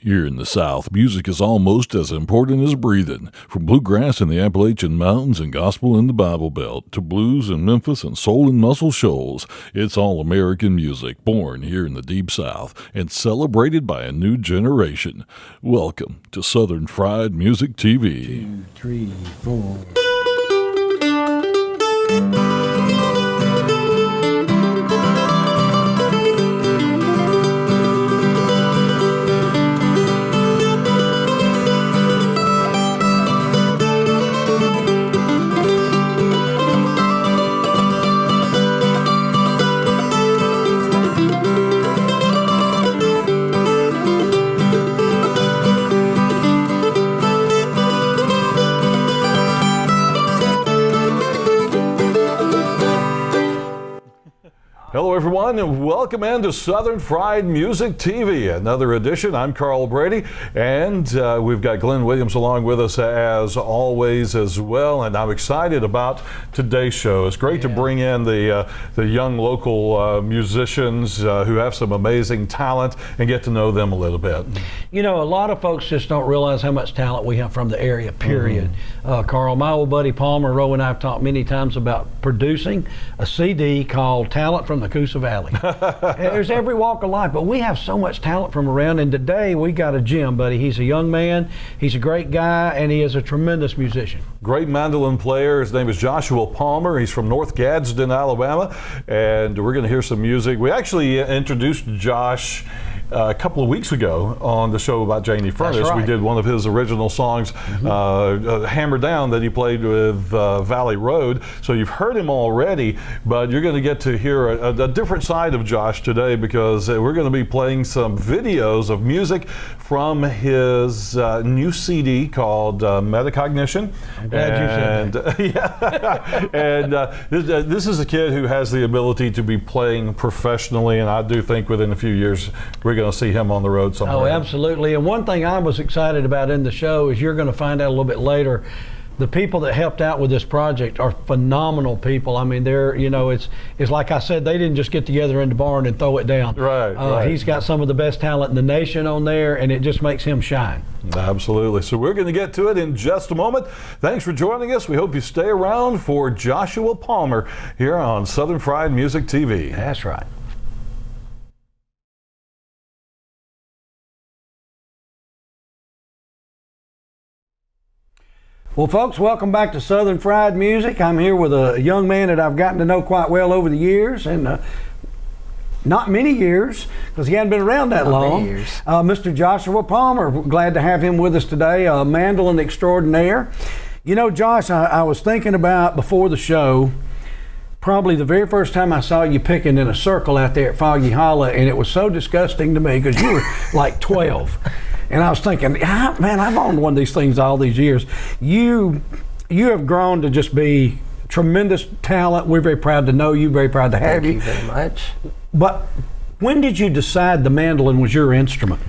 Here in the South, music is almost as important as breathing. From bluegrass in the Appalachian Mountains and gospel in the Bible Belt, to blues in Memphis and soul in Muscle Shoals, it's all American music, born here in the Deep South and celebrated by a new generation. Welcome to Southern Fried Music TV. 2, 3, 4. Hello everyone and welcome into Southern Fried Music TV, another edition. I'm Carl Brady and we've got Glenn Williams along with us as always as well, and I'm excited about today's show. It's great to bring in the young local musicians who have some amazing talent and get to know them a little bit. You know, a lot of folks just don't realize how much talent we have from the area, period. Carl, my old buddy Palmer Rowe and I have talked many times about producing a CD called Talent from the Coosa Valley. There's every walk of life, but we have so much talent from around, and today we got a gem, buddy. He's a young man, he's a great guy, and he is a tremendous musician. Great mandolin player. His name is Joshua Palmer. He's from North Gadsden, Alabama, and we're going to hear some music. We actually introduced Josh a couple of weeks ago on the show about Janie Furnace. That's right. We did one of his original songs, Hammer Down, that he played with Valley Road. So you've heard him already, but you're going to get to hear a different side of Josh today, because we're going to be playing some videos of music from his new CD called Metacognition. I'm glad you said that. And this is a kid who has the ability to be playing professionally, and I do think within a few years we're going to see him on the road somewhere. Oh, absolutely. And one thing I was excited about in the show is you're going to find out a little bit later, the people that helped out with this project are phenomenal people. I mean, they're, you know, it's like I said, they didn't just get together in the barn and throw it down. Right. He's got some of the best talent in the nation on there, and it just makes him shine. Absolutely. So we're going to get to it in just a moment. Thanks for joining us. We hope you stay around for Joshua Palmer here on Southern Fried Music TV. That's right. Well, folks, welcome back to Southern Fried Music. I'm here with a young man that I've gotten to know quite well over the years, and not many years, because he hadn't been around that long. Mr. Joshua Palmer, glad to have him with us today, a mandolin extraordinaire. You know, Josh, I was thinking about before the show, probably the very first time I saw you picking in a circle out there at Foggy Hollow, and it was so disgusting to me because you were like 12. And I was thinking, man, I've owned one of these things all these years. You have grown to just be tremendous talent. We're very proud to know you, very proud to have you. Thank you very much. But when did you decide the mandolin was your instrument?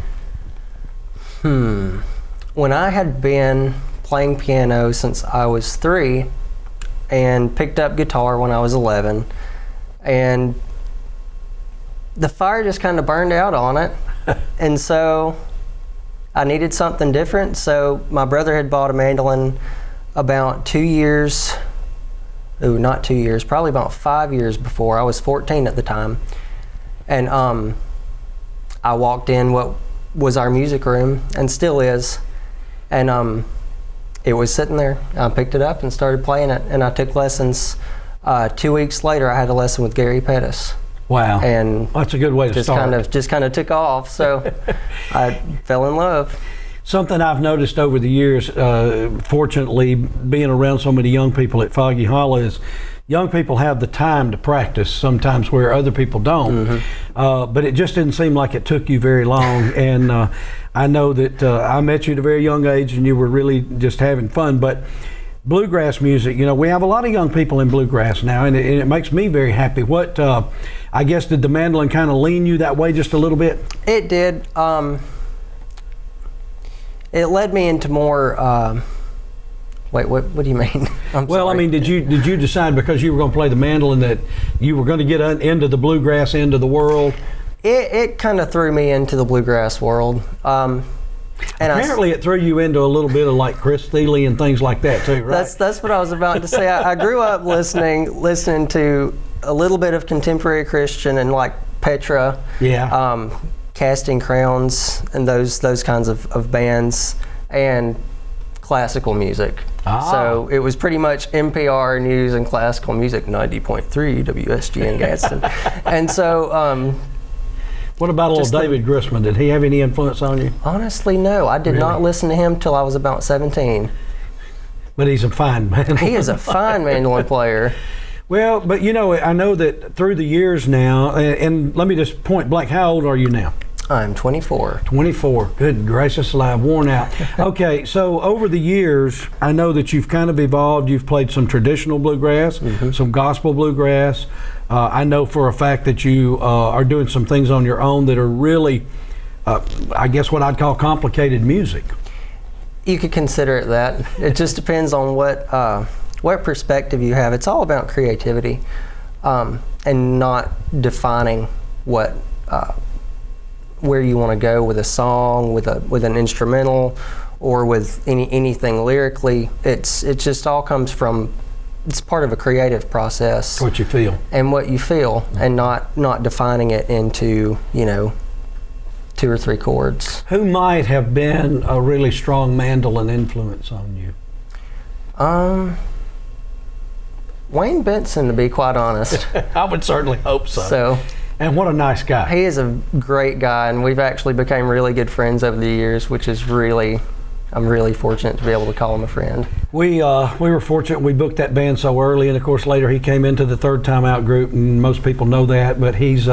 When I had been playing piano since I was 3 and picked up guitar when I was 11, and the fire just kind of burned out on it. And so I needed something different, so my brother had bought a mandolin about 2 years, not 2 years, probably about 5 years before. I was 14 at the time. And I walked in what was our music room, and still is, and it was sitting there. I picked it up and started playing it, and I took lessons. 2 weeks later, I had a lesson with Gary Pettis. Wow, and that's a good way to start. Just kind of took off, so I fell in love. Something I've noticed over the years, fortunately, being around so many young people at Foggy Hollow, is young people have the time to practice sometimes where other people don't. But it just didn't seem like it took you very long. And I know that I met you at a very young age, and you were really just having fun. But bluegrass music, you know, we have a lot of young people in bluegrass now, and it makes me very happy. What, I guess, did the mandolin kind of lean you that way just a little bit? It did. It led me into more, wait, what do you mean? Well, I mean, did you decide because you were going to play the mandolin that you were going to get into the bluegrass end of the world? It kind of threw me into the bluegrass world. And apparently it threw you into a little bit of like Chris Thiele and things like that too, right? That's what I was about to say. I grew up listening to a little bit of contemporary Christian and like Petra, Casting Crowns, and those kinds of bands, and classical music. So it was pretty much NPR news and classical music, 90.3 WSG in Gadsden. And so what about old David Grisman? Did he have any influence on you? Honestly, no. I did not listen to him till I was about 17. But he's a fine mandolin. He is a fine mandolin player. Well, but you know, I know that through the years now, and let me just point blank, how old are you now? I'm 24. 24. Good gracious alive, worn out. Okay, so over the years, I know that you've kind of evolved. You've played some traditional bluegrass, some gospel bluegrass. I know for a fact that you are doing some things on your own that are really, I guess what I'd call complicated music. You could consider it that. It just depends on what perspective you have. It's all about creativity, and not defining where you want to go with a song, with an instrumental, or with anything lyrically. It just all comes from, it's part of a creative process. What you feel. And what you feel, and not defining it into, 2 or 3 chords. Who might have been a really strong mandolin influence on you? Wayne Benson, to be quite honest. I would certainly hope so. And what a nice guy. He is a great guy, and we've actually become really good friends over the years, which is I'm really fortunate to be able to call him a friend. We were fortunate we booked that band so early, and of course later he came into the Third Time Out group, and most people know that, but he's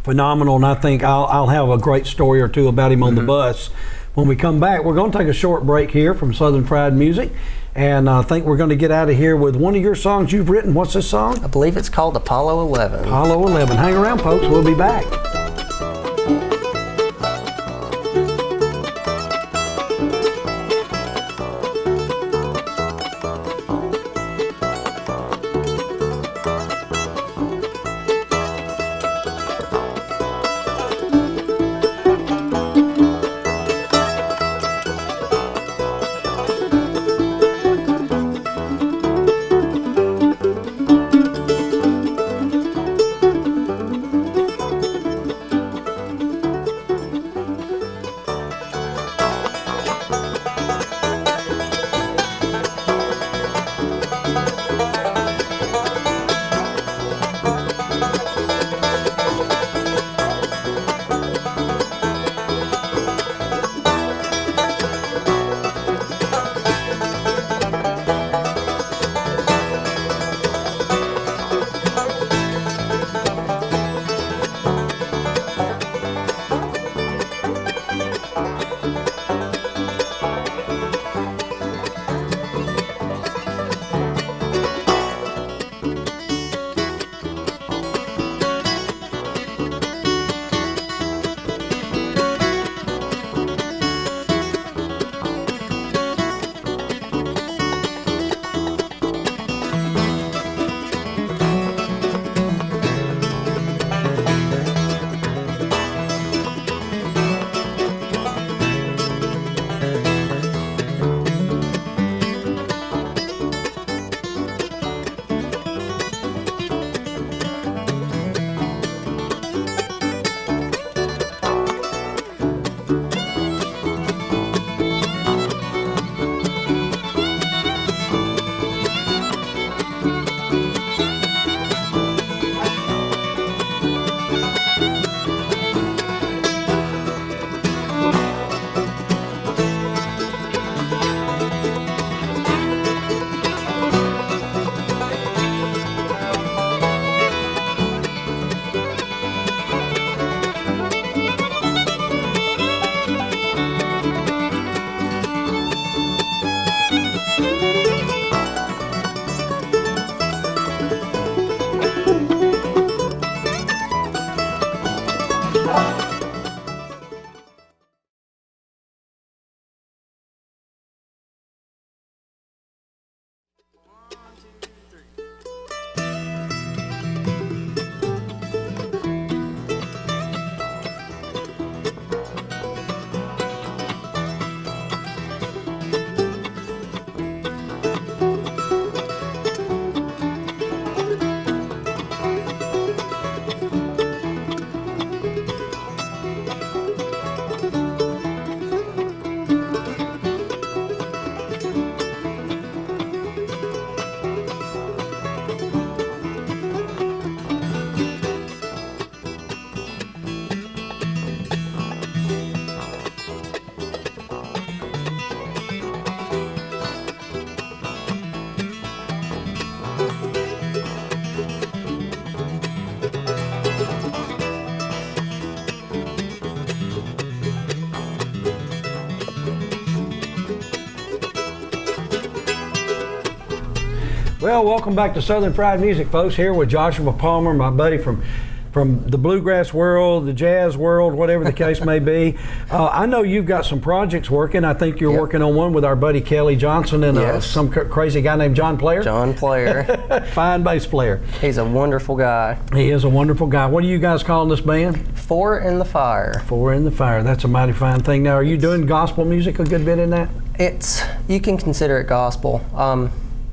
phenomenal, and I think I'll have a great story or two about him on the bus. When we come back, we're going to take a short break here from Southern Fried Music, and I think we're going to get out of here with one of your songs you've written. What's this song? I believe it's called Apollo 11. Apollo 11. Hang around, folks. We'll be back. Well, welcome back to Southern Fried Music, folks. Here with Joshua Palmer, my buddy from the bluegrass world, the jazz world, whatever the case may be. I know you've got some projects working. I think you're working on one with our buddy Kelly Johnson and some crazy guy named John Player. John Player. Fine bass player. He's a wonderful guy. He is a wonderful guy. What are you guys calling this band? Four in the Fire. Four in the Fire. That's a mighty fine thing. Now, are you doing gospel music a good bit in that? You can consider it gospel.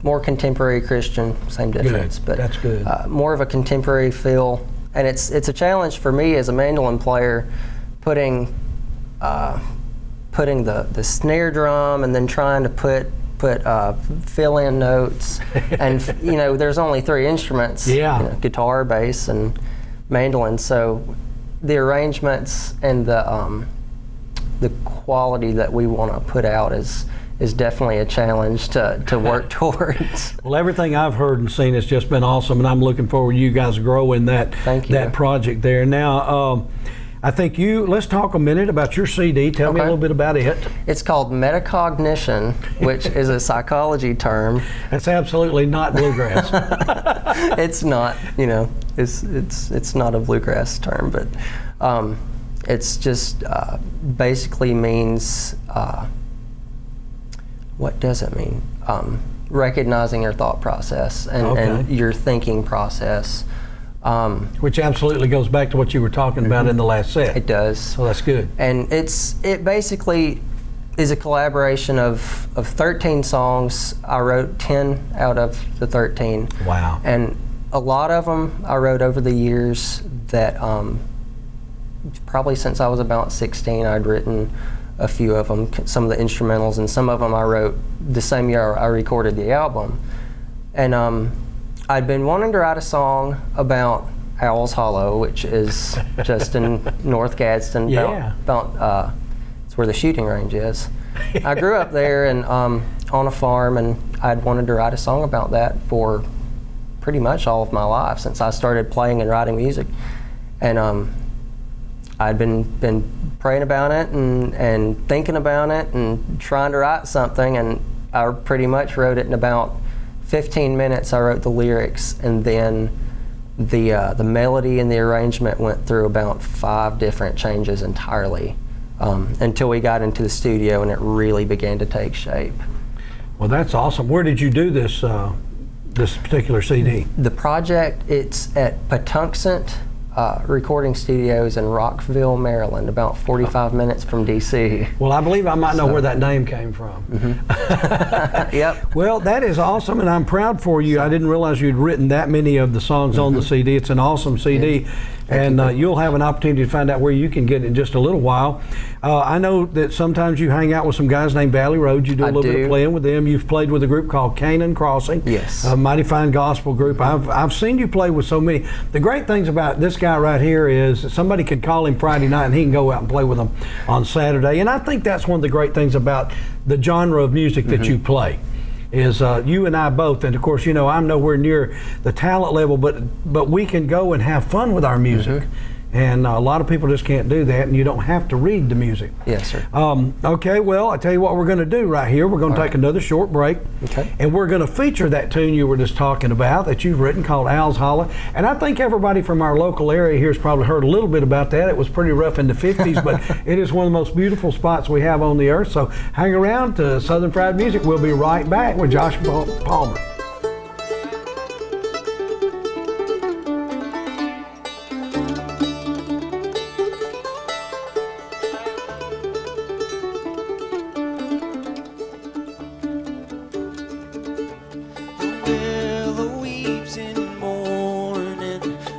More contemporary Christian, same difference. Good. But that's good. More of a contemporary feel. And it's a challenge for me as a mandolin player, putting the snare drum and then trying to put fill-in notes. And there's only three instruments: guitar, bass, and mandolin. So the arrangements and the quality that we want to put out is definitely a challenge to work towards. Well, everything I've heard and seen has just been awesome, and I'm looking forward to you guys growing that project there. Now, I think let's talk a minute about your CD. Tell me a little bit about it. It's called Metacognition, which is a psychology term. That's absolutely not bluegrass. It's not, it's not a bluegrass term, but it's just basically means, what does it mean? Recognizing your thought process and your thinking process. Which absolutely goes back to what you were talking about in the last set. It does. So that's good. And it basically is a collaboration of 13 songs. I wrote 10 out of the 13. Wow. And a lot of them I wrote over the years that probably since I was about 16 I'd written a few of them, some of the instrumentals, and some of them I wrote the same year I recorded the album. And I'd been wanting to write a song about Owl's Hollow, which is just in North Gadsden. About it's where the shooting range is. I grew up there and on a farm, and I'd wanted to write a song about that for pretty much all of my life since I started playing and writing music. And I'd been praying about it and thinking about it and trying to write something, and I pretty much wrote it in about 15 minutes. I wrote the lyrics, and then the melody and the arrangement went through about 5 different changes entirely until we got into the studio and it really began to take shape. Well, that's awesome. Where did you do this this particular CD? The project, it's at Patuxent recording studios in Rockville, Maryland, about 45 minutes from DC. Well, I believe I might know where that name came from. Mm-hmm. Yep. Well, that is awesome, and I'm proud for you. I didn't realize you'd written that many of the songs on the CD. It's an awesome CD. And you'll have an opportunity to find out where you can get it in just a little while. I know that sometimes you hang out with some guys named Valley Road. You do a little bit of playing with them. You've played with a group called Canaan Crossing. Yes. A mighty fine gospel group. I've seen you play with so many. The great things about this guy right here is that somebody could call him Friday night and he can go out and play with them on Saturday. And I think that's one of the great things about the genre of music that you play. Is you and I both, and of course, I'm nowhere near the talent level, but we can go and have fun with our music. And a lot of people just can't do that, and you don't have to read the music. Yes, sir. Okay, well, I tell you what we're going to do right here. We're going to take another short break. Okay. And we're going to feature that tune you were just talking about that you've written called Owl's Hollow. And I think everybody from our local area here has probably heard a little bit about that. It was pretty rough in the 50s, but it is one of the most beautiful spots we have on the earth. So hang around to Southern Fried Music. We'll be right back with Joshua Palmer.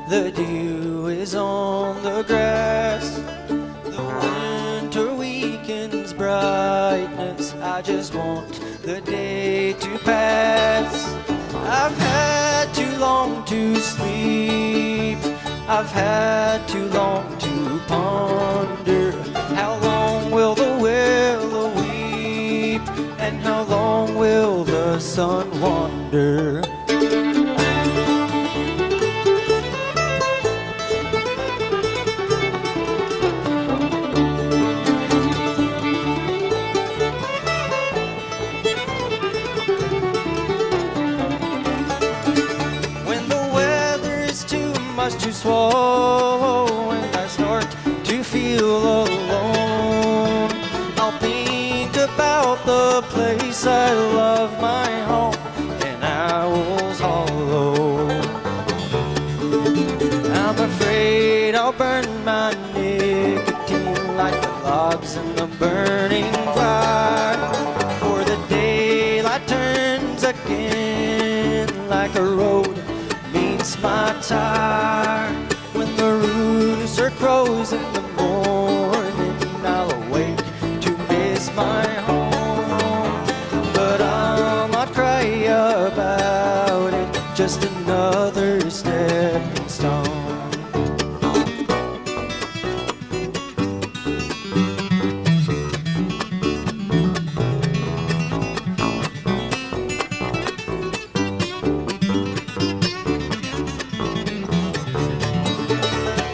The dew is on the grass. The winter weekend's brightness. I just want the day to pass. I've had too long to sleep. I've had too long to ponder. How long will the willow weep? And how long will the sun wander? the place I love, my home in Owl's Hollow. I'm afraid I'll burn my nicotine like the logs in the burning fire, for the daylight turns again like a road meets my tire. When the rooster crows in the morning, I'll awake to miss my home, but I'll not cry about it, just another stepping stone.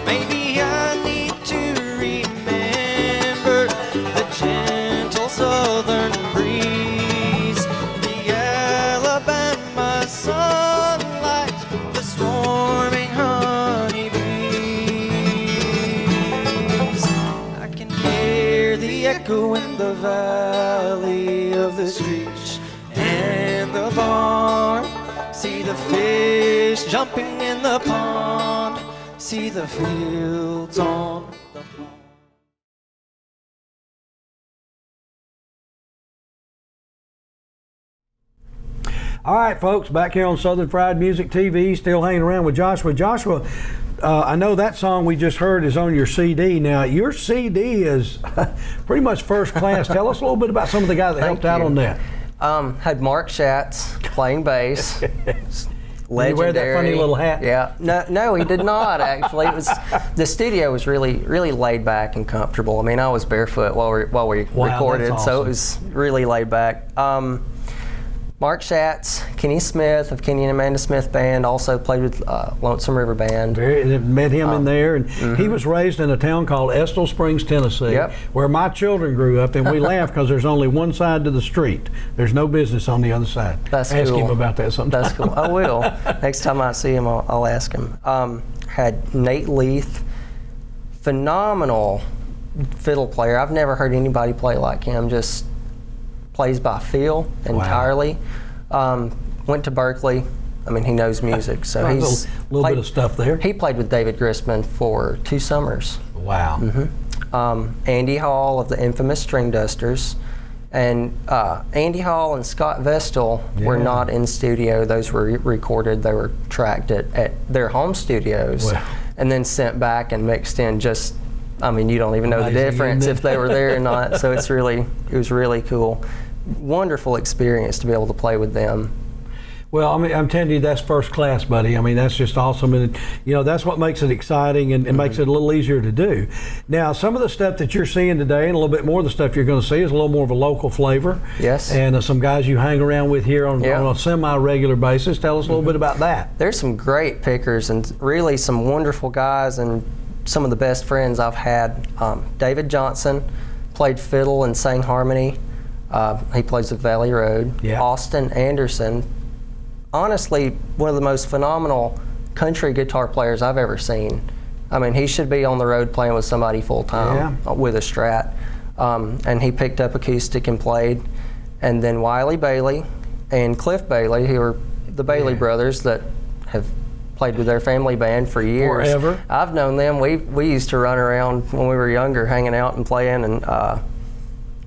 Maybe I need to remember the gentle southern breeze, the Alabama sunlight, the swarming honeybees. I can hear the echo in the valley of the screech and the barn, see the fish jumping in the pond, see the fields on the farm. All right, folks, back here on Southern Fried Music TV, still hanging around with Joshua. Joshua, I know that song we just heard is on your CD. Now, your CD is pretty much first class. Tell us a little bit about some of the guys that helped out on that. Had Mark Schatz playing bass. Legendary. Did he wear that funny little hat? Yeah. No, he did not actually. It was the studio was really laid back and comfortable. I mean, I was barefoot while we recorded, that's so awesome. it was really laid back. Mark Schatz, Kenny Smith of Kenny and Amanda Smith Band, also played with Lonesome River Band. Met him in there, and he was raised in a town called Estill Springs, Tennessee, Yep. where my children grew up, and we laugh because there's only one side to the street. There's no business on the other side. That's Ask cool. him about that sometime. That's cool. I will. Next time I see him, I'll ask him. Had Nate Leith, phenomenal fiddle player. I've never heard anybody play like him. Just plays by feel entirely. Went to Berkeley. I mean, he knows music, so Right, he's a little bit of stuff there. He played with David Grisman for 2 summers. Wow. Andy Hall of the infamous String Dusters, and Andy Hall and Scott Vestal were Yeah. not in studio. Those were recorded. They were tracked at their home studios, Wow. and then sent back and mixed in. Just, I mean, you don't even know the Amazing, difference isn't it? if they were there or not. So it was really cool. Wonderful experience to be able to play with them. Well, I mean, I'm telling you, that's first class, buddy. I mean, that's just awesome, and you know, that's what makes it exciting and makes it a little easier to do. Now, some of the stuff that you're seeing today, and a little bit more of the stuff you're going to see, is a little more of a local flavor. Yes. And some guys you hang around with here on a semi-regular basis. Tell us a little bit about that. There's some great pickers and really some wonderful guys and some of the best friends I've had. David Johnson played fiddle and sang harmony. He plays with Valley Road. Yeah. Austin Anderson, honestly, one of the most phenomenal country guitar players I've ever seen. I mean, he should be on the road playing with somebody full time with a Strat. And he picked up acoustic and played. And then Wiley Bailey and Cliff Bailey, who are the Bailey brothers that have played with their family band for years. Forever. I've known them. We used to run around when we were younger, hanging out and playing, and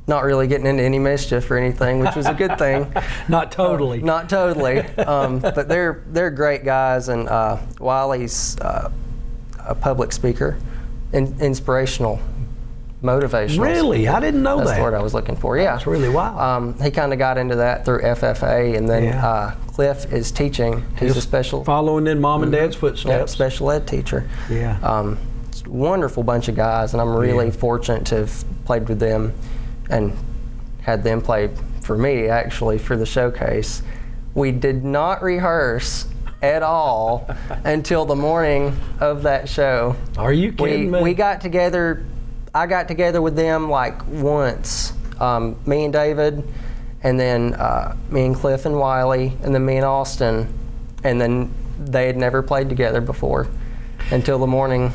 not really getting into any mischief or anything, which was a good thing. Not totally. Not totally. But they're great guys, and Wiley's a public speaker, inspirational, motivational. Really? I didn't know That's that. the word I was looking for. Yeah. That's really wild. He kind of got into that through FFA, and then Cliff is teaching. He's a special Following in mom and dad's footsteps. special ed teacher. Yeah. It's a wonderful bunch of guys, and I'm really fortunate to have played with them and had them play for me, actually, for the showcase. We did not rehearse at all until the morning of that show. Are you kidding me? We got together, I got together with them like once, me and David, and then me and Cliff and Wiley, and then me and Austin, and then they had never played together before until the morning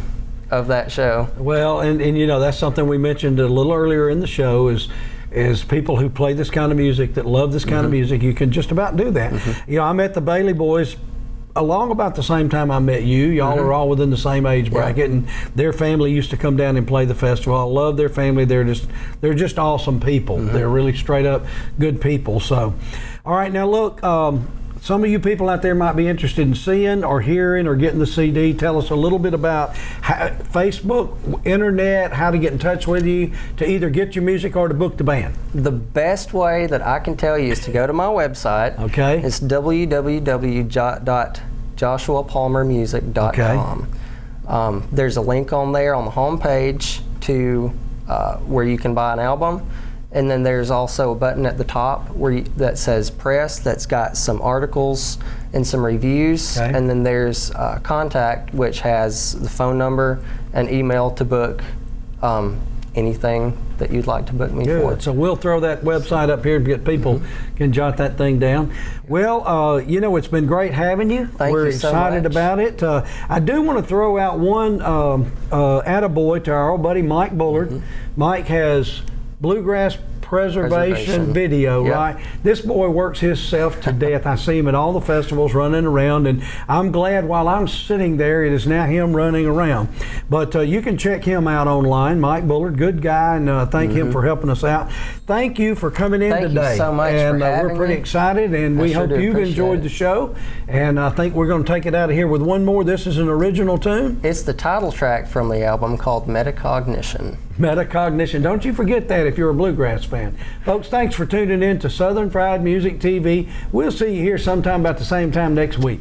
of that show. Well, and you know, that's something we mentioned a little earlier in the show is is people who play this kind of music, that love this kind of music. You can just about do that. You know, I met the Bailey boys along about the same time I met you. Y'all are all within the same age bracket, and their family used to come down and play the festival. I love their family. They're just awesome people. They're really straight up good people. So, all right, now look, some of you people out there might be interested in seeing or hearing or getting the CD. Tell us a little bit about Facebook, internet, how to get in touch with you to either get your music or to book the band. The best way that I can tell you is to go to my website. Okay. It's www.joshuapalmermusic.com. There's a link on there on the home page to where you can buy an album. And then there's also a button at the top that says press, that's got some articles and some reviews. Okay. And then there's contact, which has the phone number and email to book anything that you'd like to book me for. So we'll throw that website up here and get people can jot that thing down. Well, you know, it's been great having you. We're excited about it. I do want to throw out one attaboy to our old buddy Mike Bullard. Mike has Bluegrass Preservation Video, right? This boy works himself to death. I see him at all the festivals running around, and I'm glad while I'm sitting there, it is now him running around. But you can check him out online. Mike Bullard, good guy, and thank him for helping us out. Thank you for coming in today. Thank you so much and for having we're pretty me. excited, and we hope you've enjoyed the show. And I think we're going to take it out of here with one more. This is an original tune. It's the title track from the album called Metacognition. Metacognition. Don't you forget that if you're a bluegrass fan. Folks, thanks for tuning in to Southern Fried Music TV. We'll see you here sometime about the same time next week.